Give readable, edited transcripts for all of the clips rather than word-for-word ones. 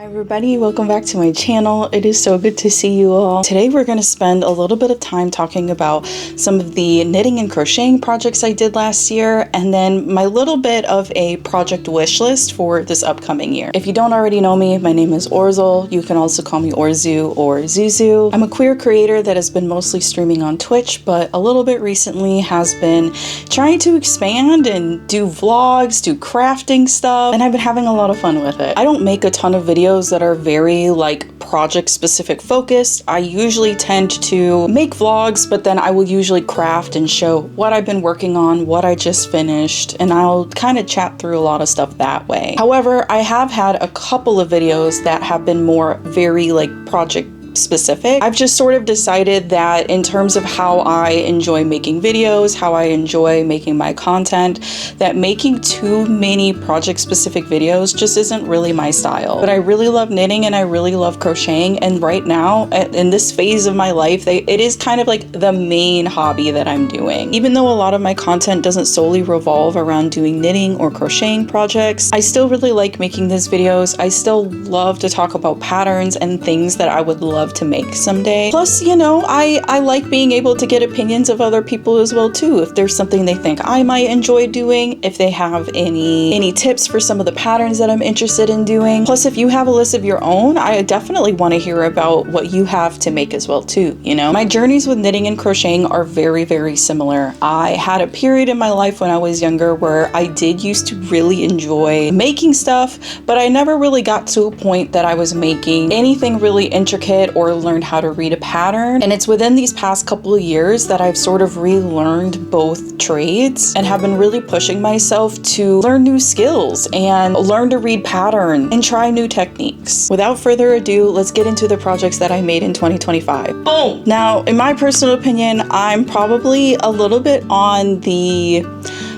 Hi everybody, welcome back to my channel. It is so good to see you all. Today we're going to spend a little bit of time talking about some of the knitting and crocheting projects I did last year, and then my little bit of a project wish list for this upcoming year. If you don't already know me, my name is Orzel. You can also call me Orzu or Zuzu. I'm a queer creator that has been mostly streaming on Twitch, but a little bit recently has been trying to expand and do vlogs, do crafting stuff, and I've been having a lot of fun with it. I don't make a ton of videos that are very like project specific focused. I usually tend to make vlogs, but then I will usually craft and show what I've been working on, what I just finished, and I'll kind of chat through a lot of stuff that way. However, I have had a couple of videos that have been more very like project specific. I've just sort of decided that in terms of how I enjoy making videos, how I enjoy making my content, that making too many project specific videos just isn't really my style. But I really love knitting and I really love crocheting, and right now in this phase of my life, it is kind of like the main hobby that I'm doing. Even though a lot of my content doesn't solely revolve around doing knitting or crocheting projects, I still really like making these videos. I still love to talk about patterns and things that I would love to make someday. Plus, you know, I like being able to get opinions of other people as well too. If there's something they think I might enjoy doing, if they have any tips for some of the patterns that I'm interested in doing. Plus, if you have a list of your own, I definitely want to hear about what you have to make as well too, you know? My journeys with knitting and crocheting are very, very similar. I had a period in my life when I was younger where I did used to really enjoy making stuff, but I never really got to a point that I was making anything really intricate or learned how to read a pattern. And it's within these past couple of years that I've sort of relearned both trades and have been really pushing myself to learn new skills and learn to read pattern and try new techniques. Without further ado, let's get into the projects that I made in 2025. Boom! Now, in my personal opinion, I'm probably a little bit on the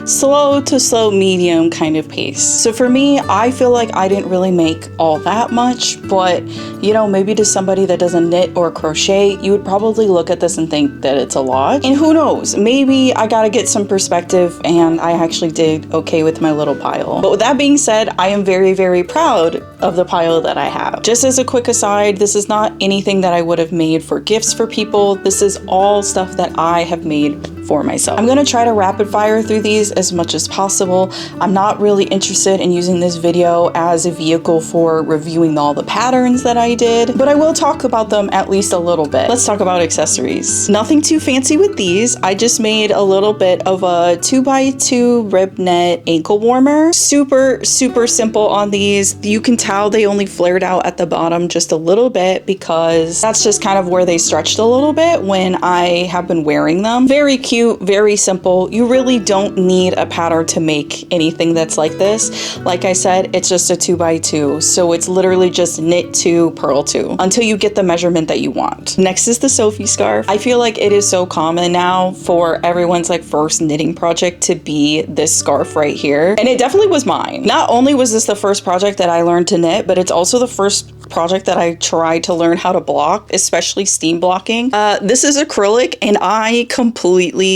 slow to slow medium kind of pace. So for me, I feel like I didn't really make all that much, but you know, maybe to somebody that doesn't knit or crochet, you would probably look at this and think that it's a lot. And who knows, maybe I gotta get some perspective and I actually did okay with my little pile. But with that being said, I am very, very proud of the pile that I have. Just as a quick aside, this is not anything that I would have made for gifts for people. This is all stuff that I have made for myself. I'm gonna try to rapid fire through these as much as possible. I'm not really interested in using this video as a vehicle for reviewing all the patterns that I did, but I will talk about them at least a little bit. Let's talk about accessories. Nothing too fancy with these. I just made a little bit of a 2x2 rib net ankle warmer. Super, super simple on these. You can tell they only flared out at the bottom just a little bit because that's just kind of where they stretched a little bit when I have been wearing them. Very cute. Very simple. You really don't need a pattern to make anything that's like this. Like I said, it's just a 2x2. So it's literally just knit 2, purl 2 until you get the measurement that you want. Next is the Sophie scarf. I feel like it is so common now for everyone's like first knitting project to be this scarf right here. And it definitely was mine. Not only was this the first project that I learned to knit, but it's also the first project that I tried to learn how to block, especially steam blocking. This is acrylic and I completely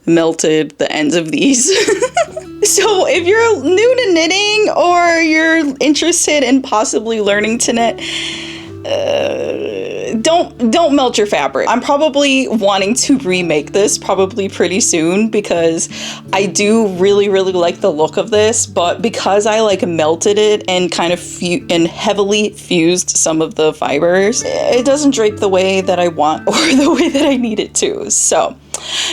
melted the ends of these. So if you're new to knitting or you're interested in possibly learning to knit, don't melt your fabric. I'm probably wanting to remake this probably pretty soon because I do really, really like the look of this, but because I like melted it and kind of heavily fused some of the fibers, it doesn't drape the way that I want or the way that I need it to. So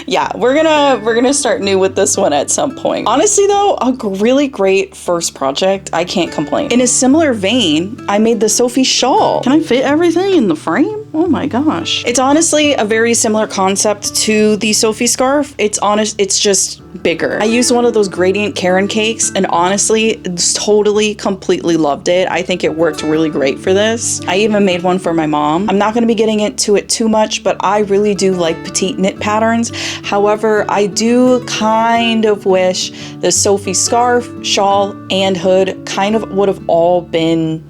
yeah, we're gonna start new with this one at some point. Honestly though, a really great first project. I can't complain. In a similar vein, I made the Sophie shawl. Can I fit everything in the frame? Oh my gosh. It's honestly a very similar concept to the Sophie scarf. It's just bigger. I used one of those gradient Karen cakes and honestly, totally, completely loved it. I think it worked really great for this. I even made one for my mom. I'm not gonna be getting into it too much, but I really do like petite knit patterns. However, I do kind of wish the Sophie scarf, shawl, and hood kind of would have all been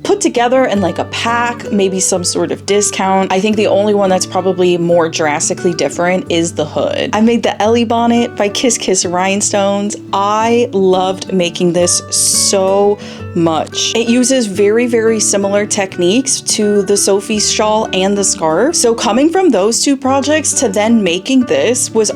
put together in like a pack, maybe some sort of discount. I think the only one that's probably more drastically different is the hood. I made the Elli bonnet by Kisskiss rhinestones. I loved making this so much. It uses very, very similar techniques to the Sophie's shawl and the scarf. So coming from those two projects to then making this was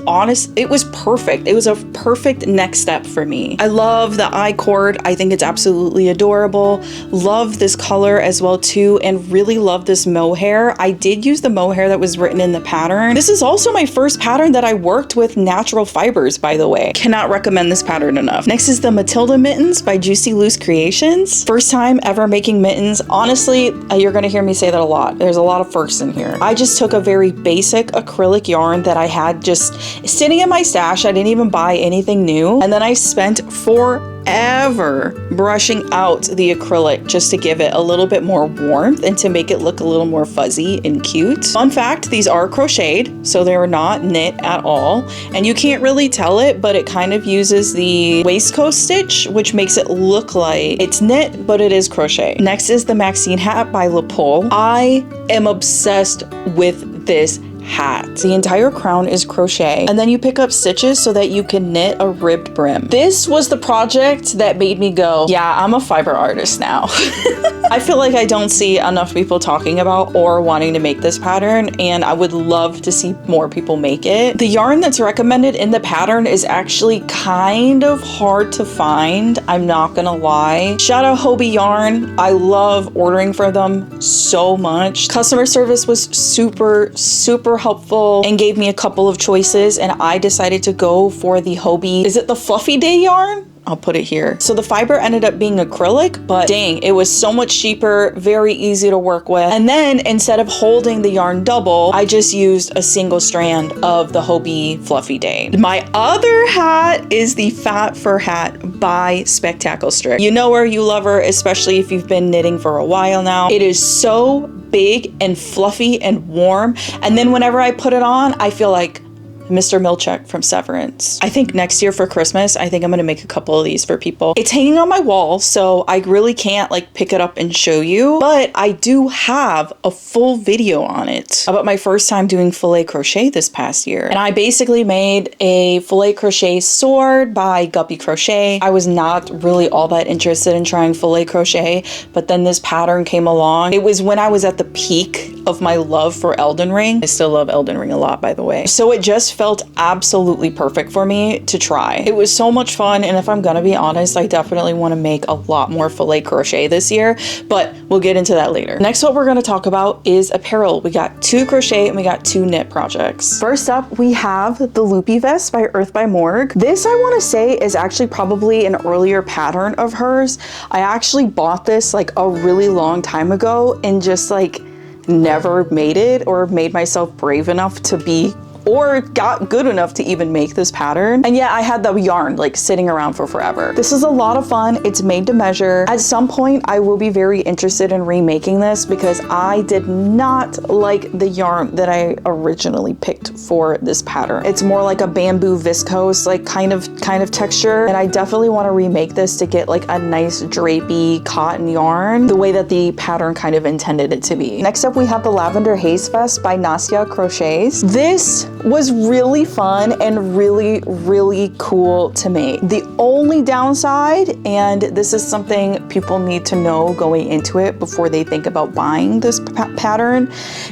it was perfect. It was a perfect next step for me. I love the eye cord. I think it's absolutely adorable. Love this color as well too, and really love this mohair. I did use the mohair that was written in the pattern. This is also my first pattern that I worked with natural fibers, by the way. Cannot recommend this pattern enough. Next is the Matilda mittens by Juicylucecreations. First time ever making mittens. Honestly, you're gonna hear me say that a lot. There's a lot of firsts in here. I just took a very basic acrylic yarn that I had just sitting in my stash. I didn't even buy anything new. And then I spent forever brushing out the acrylic just to give it a little bit more warmth and to make it look a little more fuzzy and cute. Fun fact, these are crocheted, so they're not knit at all. And you can't really tell it, but it kind of uses the waistcoat stitch, which makes it look like it's knit, but it is crochet. Next is the Maxine hat by lola. I am obsessed with this hat. The entire crown is crochet, and then you pick up stitches so that you can knit a ribbed brim. This was the project that made me go, yeah, I'm a fiber artist now. I feel like I don't see enough people talking about or wanting to make this pattern, and I would love to see more people make it. The yarn that's recommended in the pattern is actually kind of hard to find, I'm not gonna lie. Shout out Hobie Yarn. I love ordering for them so much. Customer service was super helpful and gave me a couple of choices, and I decided to go for the Hobie. Is it the Fluffy Day yarn? I'll put it here. So the fiber ended up being acrylic, but dang, it was so much cheaper, very easy to work with. And then instead of holding the yarn double, I just used a single strand of the Hobie Fluffy Day. My other hat is the Fat Fur hat by Spektakelstrik. You know her, you love her, especially if you've been knitting for a while now. It is so big and fluffy and warm. And then whenever I put it on, I feel like Mr. Milchek from Severance. I think next year for Christmas, I think I'm gonna make a couple of these for people. It's hanging on my wall, so I really can't like pick it up and show you, but I do have a full video on it about my first time doing filet crochet this past year. And I basically made a filet crochet sword by Guppy Crochet. I was not really all that interested in trying filet crochet, but then this pattern came along. It was when I was at the peak of my love for Elden Ring. I still love Elden Ring a lot, by the way. So it just felt absolutely perfect for me to try. It was so much fun, and if I'm gonna be honest, I definitely want to make a lot more filet crochet this year, but we'll get into that later. Next, what we're going to talk about is apparel. We got 2 crochet and we got 2 knit projects. First up, we have the loopy vest by urth.bymorg. This, I want to say, is actually probably an earlier pattern of hers. I actually bought this like a really long time ago and just like never made it or made myself brave enough to be or got good enough to even make this pattern. And yeah, I had the yarn like sitting around for forever. This is a lot of fun. It's made to measure. At some point, I will be very interested in remaking this because I did not like the yarn that I originally picked for this pattern. It's more like a bamboo viscose, like kind of texture. And I definitely want to remake this to get like a nice drapey cotton yarn, the way that the pattern kind of intended it to be. Next up, we have the lavender haze vest by Nastja Crochets. This was really fun and really cool to make. The only downside, and this is something people need to know going into it before they think about buying this pattern,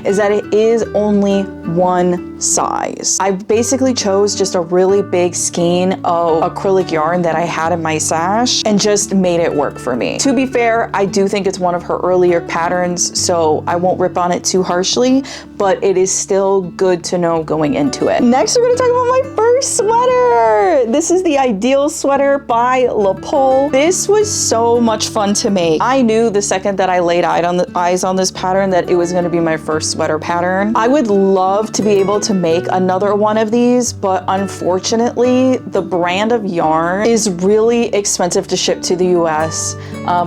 is that it is only one size. I basically chose just a really big skein of acrylic yarn that I had in my stash and just made it work for me. To be fair, I do think it's one of her earlier patterns, so I won't rip on it too harshly, but it is still good to know going into it. Next, we're gonna talk about my first sweater. This is the Ideal sweater by lola. This was so much fun to make. I knew the second that I laid eyes on this pattern that it was gonna be my first sweater pattern. I would love to be able to make another one of these, but unfortunately, the brand of yarn is really expensive to ship to the US.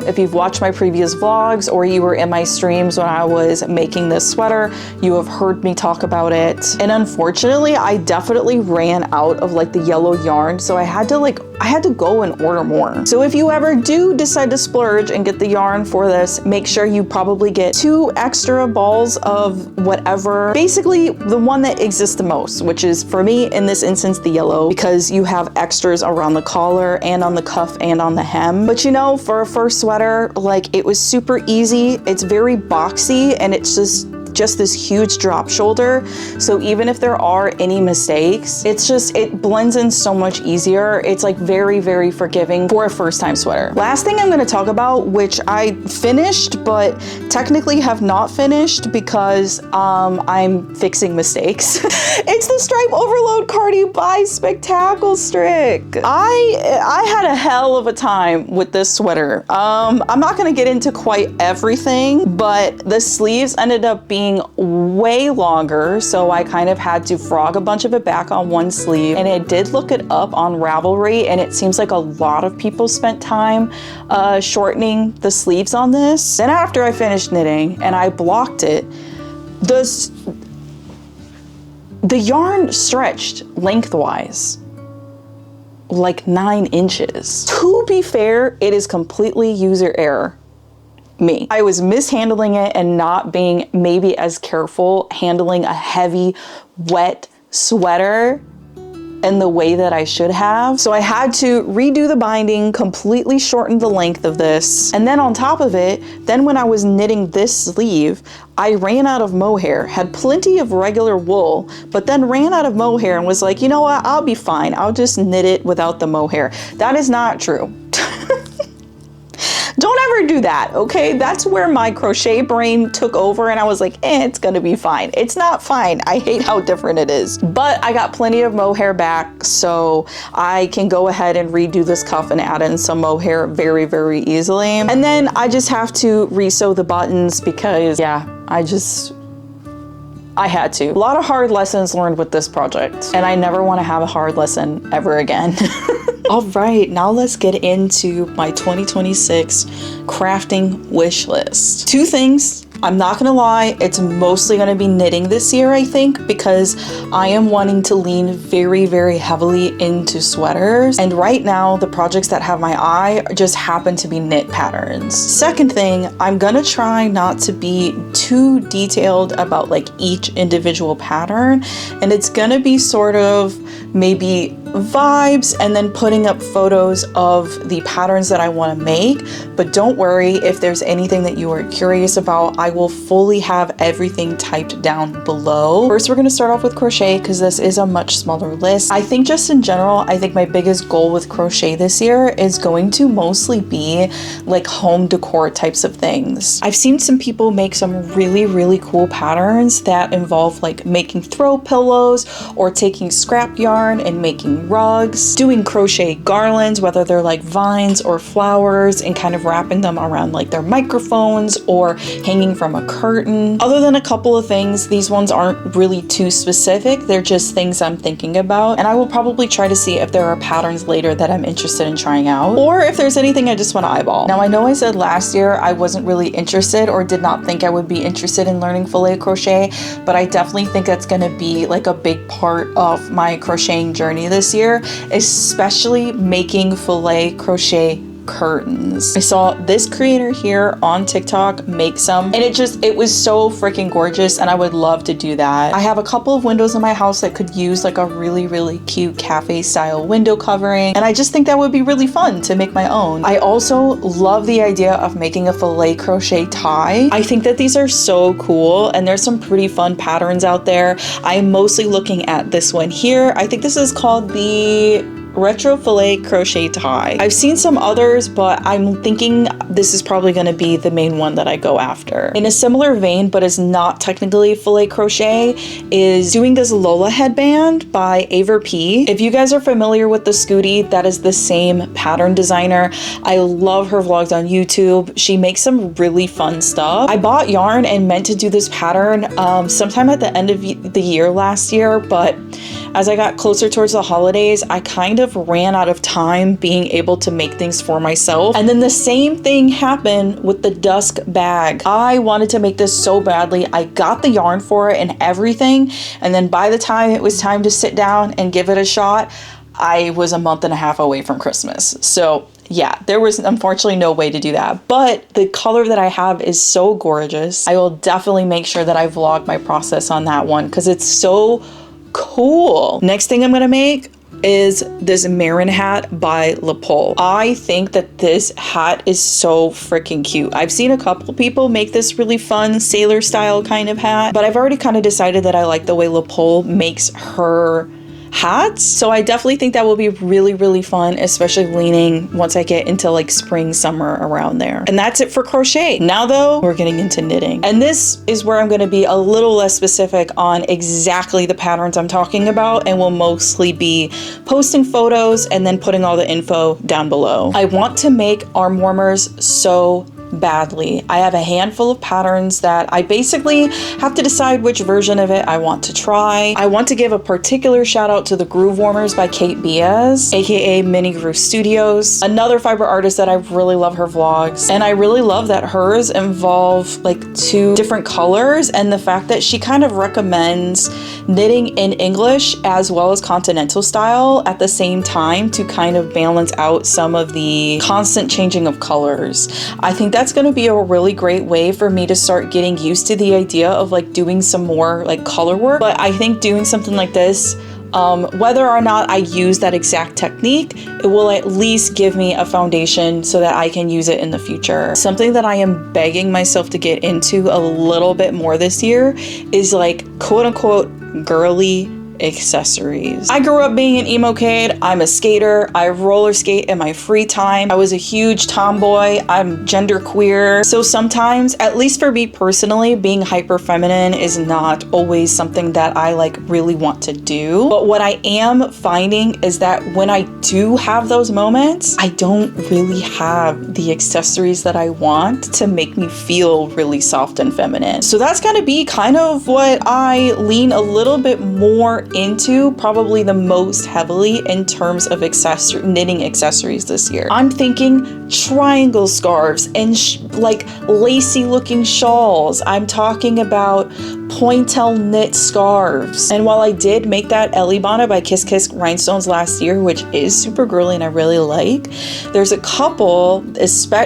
If you've watched my previous vlogs or you were in my streams when I was making this sweater, you have heard me talk about it. And unfortunately, I definitely ran out of like the yellow yarn, so I had to go and order more. So if you ever do decide to splurge and get the yarn for this, make sure you probably get 2 extra balls of whatever, basically the one that exists the most, which is for me in this instance the yellow, because you have extras around the collar and on the cuff and on the hem. But you know, for a first sweater, like, it was super easy. It's very boxy, and it's just this huge drop shoulder, so even if there are any mistakes, it blends in so much easier. It's like very, very forgiving for a first time sweater. Last thing I'm going to talk about, which I finished but technically have not finished because I'm fixing mistakes. It's the Stripe Overload Cardi by Spektakelstrik. I had a hell of a time with this sweater. I'm not going to get into quite everything, but the sleeves ended up being way longer, so I kind of had to frog a bunch of it back on one sleeve, and I did look it up on Ravelry, and it seems like a lot of people spent time shortening the sleeves on this. Then after I finished knitting and I blocked it, the yarn stretched lengthwise like 9 inches. To be fair, it is completely user error. Me. I was mishandling it and not being maybe as careful handling a heavy, wet sweater in the way that I should have. So I had to redo the binding, completely shorten the length of this. And then on top of it, then when I was knitting this sleeve, I ran out of mohair, had plenty of regular wool, but then ran out of mohair and was like, you know what, I'll be fine. I'll just knit it without the mohair. That is not true. Don't ever do that, okay? That's where my crochet brain took over and I was like, it's gonna be fine. It's not fine. I hate how different it is. But I got plenty of mohair back, so I can go ahead and redo this cuff and add in some mohair very, very easily. And then I just have to re-sew the buttons because, yeah, I had to. A lot of hard lessons learned with this project, and I never want to have a hard lesson ever again. All right, now let's get into my 2026 crafting wish list. 2 things. I'm not gonna lie, it's mostly gonna be knitting this year, I think, because I am wanting to lean very, very heavily into sweaters. And right now, the projects that have my eye just happen to be knit patterns. Second thing, I'm gonna try not to be too detailed about like each individual pattern. And it's gonna be sort of maybe vibes and then putting up photos of the patterns that I want to make. But don't worry, if there's anything that you are curious about, I will fully have everything typed down below. First, we're going to start off with crochet because this is a much smaller list. I think just in general, I think my biggest goal with crochet this year is going to mostly be like home decor types of things. I've seen some people make some really, really cool patterns that involve like making throw pillows or taking scrap yarn and making rugs, doing crochet garlands, whether they're like vines or flowers, and kind of wrapping them around like their microphones or hanging from a curtain. Other than a couple of things, these ones aren't really too specific. They're just things I'm thinking about, and I will probably try to see if there are patterns later that I'm interested in trying out, or if there's anything I just want to eyeball. Now, I know I said last year I wasn't really interested or did not think I would be interested in learning filet crochet, but I definitely think that's going to be like a big part of my crocheting journey this year, especially making filet crochet curtains. I saw this creator here on TikTok make some, and it was so freaking gorgeous, and I would love to do that. I have a couple of windows in my house that could use like a really, really cute cafe style window covering, and I just think that would be really fun to make my own. I also love the idea of making a filet crochet tie. I think that these are so cool, and there's some pretty fun patterns out there. I'm mostly looking at this one here. I think this is called the retro filet crochet tie. I've seen some others, but I'm thinking this is probably going to be the main one that I go after. In a similar vein, but is not technically filet crochet, is doing this Lola headband by averp. If you guys are familiar with the Scooty, that is the same pattern designer. I love her vlogs on YouTube. She makes some really fun stuff. I bought yarn and meant to do this pattern sometime at the end of the year last year, but as I got closer towards the holidays, I kind of of ran out of time being able to make things for myself. And then the same thing happened with the dusk bag. I wanted to make this so badly. I got the yarn for it and everything. And then by the time it was time to sit down and give it a shot, I was a month and a half away from Christmas. So yeah, there was unfortunately no way to do that. But the color that I have is so gorgeous. I will definitely make sure that I vlog my process on that one because it's so cool. Next thing I'm gonna make is this Marin hat by Lapole. I think that this hat is so freaking cute. I've seen a couple people make this really fun sailor style kind of hat, but I've already kind of decided that I like the way Lapole makes her hats. So I definitely think that will be really, really fun, especially leaning once I get into like spring, summer around there. And that's it for crochet. Now though, we're getting into knitting. And this is where I'm going to be a little less specific on exactly the patterns I'm talking about, and will mostly be posting photos and then putting all the info down below. I want to make arm warmers so badly. I have a handful of patterns that I basically have to decide which version of it I want to try. I want to give a particular shout out to the Groove Warmers by Kate Biaz, aka Mini Groove Studios, another fiber artist that I really love her vlogs. And I really love that hers involve like 2 different colors, and the fact that she kind of recommends knitting in English as well as continental style at the same time to kind of balance out some of the constant changing of colors. I think that's going to be a really great way for me to start getting used to the idea of like doing some more like color work. But I think doing something like this, whether or not I use that exact technique, it will at least give me a foundation so that I can use it in the future. Something that I am begging myself to get into a little bit more this year is like quote unquote girly accessories. I grew up being an emo kid. I'm a skater. I roller skate in my free time. I was a huge tomboy. I'm genderqueer. So sometimes, at least for me personally, being hyper feminine is not always something that I like really want to do. But what I am finding is that when I do have those moments, I don't really have the accessories that I want to make me feel really soft and feminine. So that's gonna be kind of what I lean a little bit more into, probably the most heavily in terms of knitting accessories this year. I'm thinking triangle scarves and like lacy looking shawls. I'm talking about pointel knit scarves. And while I did make that Elli bonnet by Kisskiss Rhinestones last year, which is super girly and I really like, there's a couple,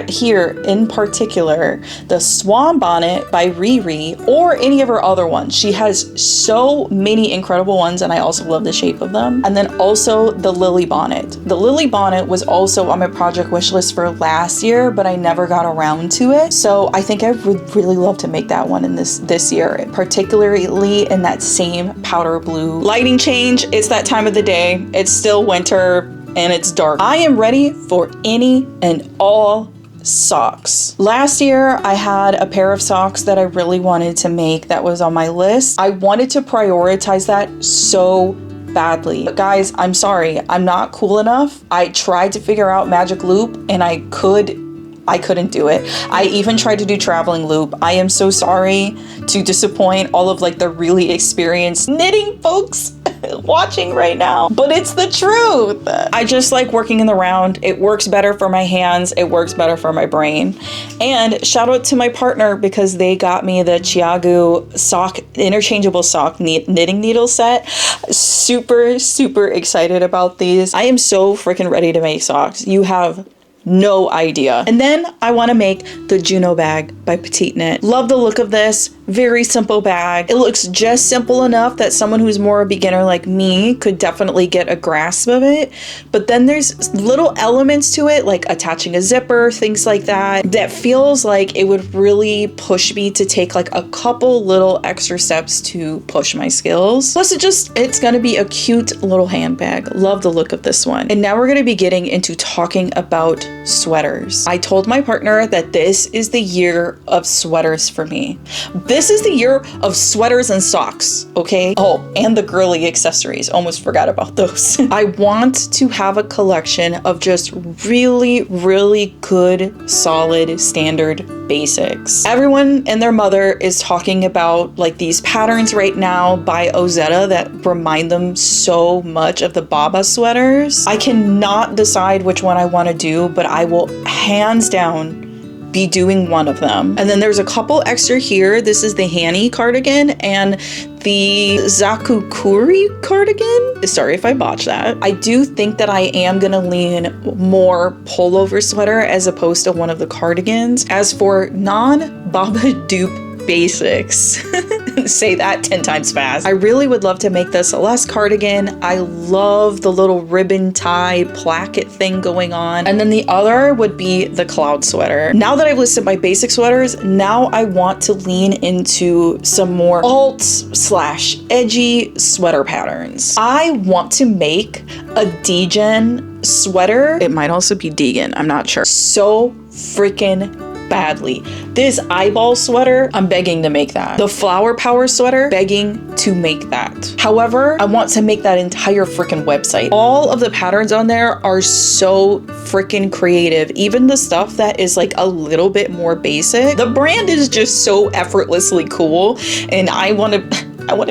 here in particular, the Swan bonnet by Riri, or any of her other ones. She has so many incredible ones and I also love the shape of them. And then also the Lily bonnet. The Lily bonnet was also on my project wish list for last year, but I never got around to it. So I think I would really love to make that one in this year, particularly in that same powder blue. Lighting change, it's that time of the day. It's still winter and it's dark. I am ready for any and all socks. Last year, I had a pair of socks that I really wanted to make that was on my list. I wanted to prioritize that so badly. But guys, I'm sorry, I'm not cool enough. I tried to figure out magic loop and I couldn't do it. I even tried to do traveling loop. I am so sorry to disappoint all of like the really experienced knitting folks watching right now, but it's the truth. I just like working in the round. It works better for my hands. It works better for my brain. And shout out to my partner because they got me the Chiagu sock, interchangeable sock knitting needle set. Super, super excited about these. I am so freaking ready to make socks. You have no idea. And then I want to make the Juno bag by Petite Knit. Love the look of this. Very simple bag. It looks just simple enough that someone who's more a beginner like me could definitely get a grasp of it. But then there's little elements to it, like attaching a zipper, things like that, that feels like it would really push me to take like a couple little extra steps to push my skills. Plus it's gonna be a cute little handbag. Love the look of this one. And now we're gonna be getting into talking about sweaters. I told my partner that this is the year of sweaters for me. This is the year of sweaters and socks, okay? Oh, and the girly accessories. Almost forgot about those. I want to have a collection of just really, really good, solid, standard basics. Everyone and their mother is talking about like these patterns right now by Ozetta that remind them so much of the Baba sweaters. I cannot decide which one I want to do, but I will hands down be doing one of them. And then there's a couple extra here. This is the Hani cardigan and the Zakukuri cardigan. Sorry if I botched that. I do think that I am gonna lean more pullover sweater as opposed to one of the cardigans. As for non-Baba dupe basics, say that 10 times fast, I really would love to make this a less cardigan. I love the little ribbon tie placket thing going on. And then the other would be the cloud sweater. Now that I've listed my basic sweaters, now I want to lean into some more alt/edgy sweater patterns. I want to make a degen sweater. It might also be Degan, I'm not sure. So freaking badly. This eyeball sweater, I'm begging to make that. The flower power sweater, begging to make that. However, I want to make that entire freaking website. All of the patterns on there are so freaking creative. Even the stuff that is like a little bit more basic. The brand is just so effortlessly cool, and I want to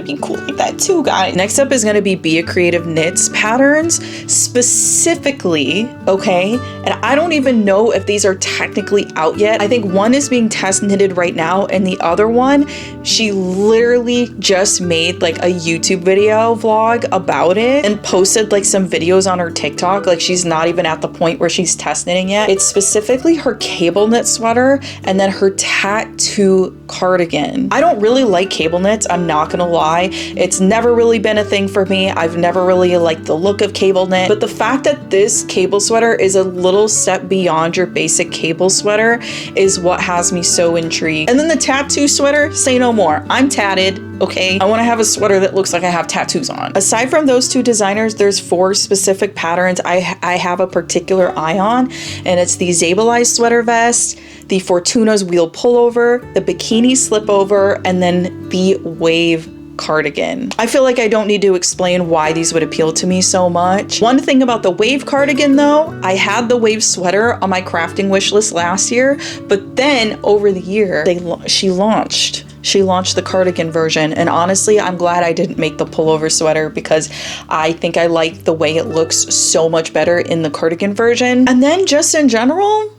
be cool like that too, guys. Next up is going to be a Creative Knits patterns specifically, okay? And I don't even know if these are technically out yet. I think one is being test knitted right now, and the other one, she literally just made like a YouTube video vlog about it and posted like some videos on her TikTok. Like she's not even at the point where she's test knitting yet. It's specifically her cable knit sweater and then her tattoo cardigan. I don't really like cable knits, I'm not gonna lie. It's never really been a thing for me. I've never really liked the look of cable knit, but the fact that this cable sweater is a little step beyond your basic cable sweater is what has me so intrigued. And then the tattoo sweater, say no more. I'm tatted, okay? I want to have a sweater that looks like I have tattoos on. Aside from those two designers, there's 4 specific patterns I have a particular eye on, and it's the Zabelized sweater vest, the Fortuna's wheel pullover, the bikini slip over, and then the wave cardigan. I feel like I don't need to explain why these would appeal to me so much. One thing about the wave cardigan though, I had the wave sweater on my crafting wish list last year, but then over the year, she launched the cardigan version, and honestly, I'm glad I didn't make the pullover sweater because I think I like the way it looks so much better in the cardigan version. And then just in general,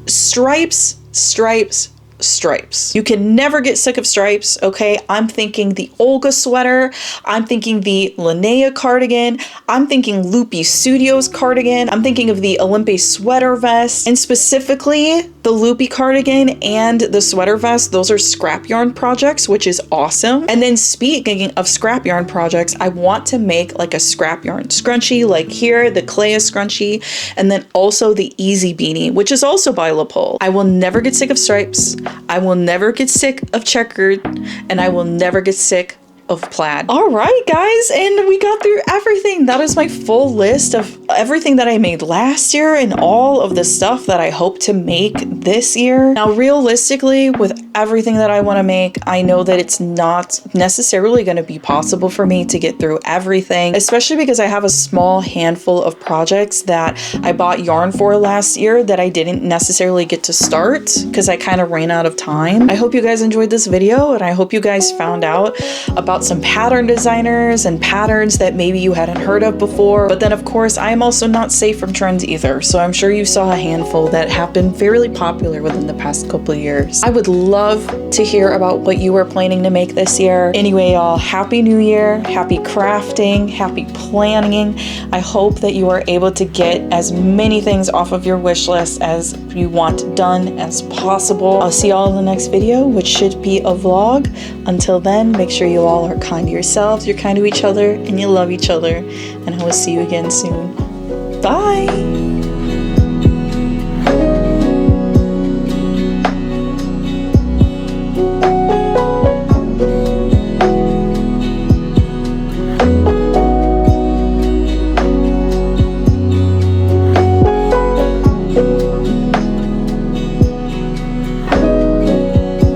stripes. You can never get sick of stripes, okay? I'm thinking the Olga sweater, I'm thinking the Linnea cardigan, I'm thinking Loopy Studios cardigan, I'm thinking of the Olympe sweater vest, and specifically the Loopy cardigan and the sweater vest, those are scrap yarn projects, which is awesome. And then speaking of scrap yarn projects, I want to make like a scrap yarn scrunchie, like here, the Clea scrunchie, and then also the Easy beanie, which is also by La Pole. I will never get sick of stripes. I will never get sick of checkered, and I will never get sick of plaid. All right, guys, and we got through everything. That is my full list of everything that I made last year and all of the stuff that I hope to make this year. Now, realistically, with everything that I want to make, I know that it's not necessarily going to be possible for me to get through everything, especially because I have a small handful of projects that I bought yarn for last year that I didn't necessarily get to start because I kind of ran out of time. I hope you guys enjoyed this video, and I hope you guys found out about some pattern designers and patterns that maybe you hadn't heard of before. But then of course, I am also not safe from trends either, so I'm sure you saw a handful that have been fairly popular within the past couple of years. I would love to hear about what you are planning to make this year. Anyway, y'all, happy new year, happy crafting, happy planning. I hope that you are able to get as many things off of your wish list as you want done as possible. I'll see y'all in the next video, which should be a vlog. Until then, make sure you all are kind to yourselves, you're kind to each other, and you love each other. And I will see you again soon. Bye!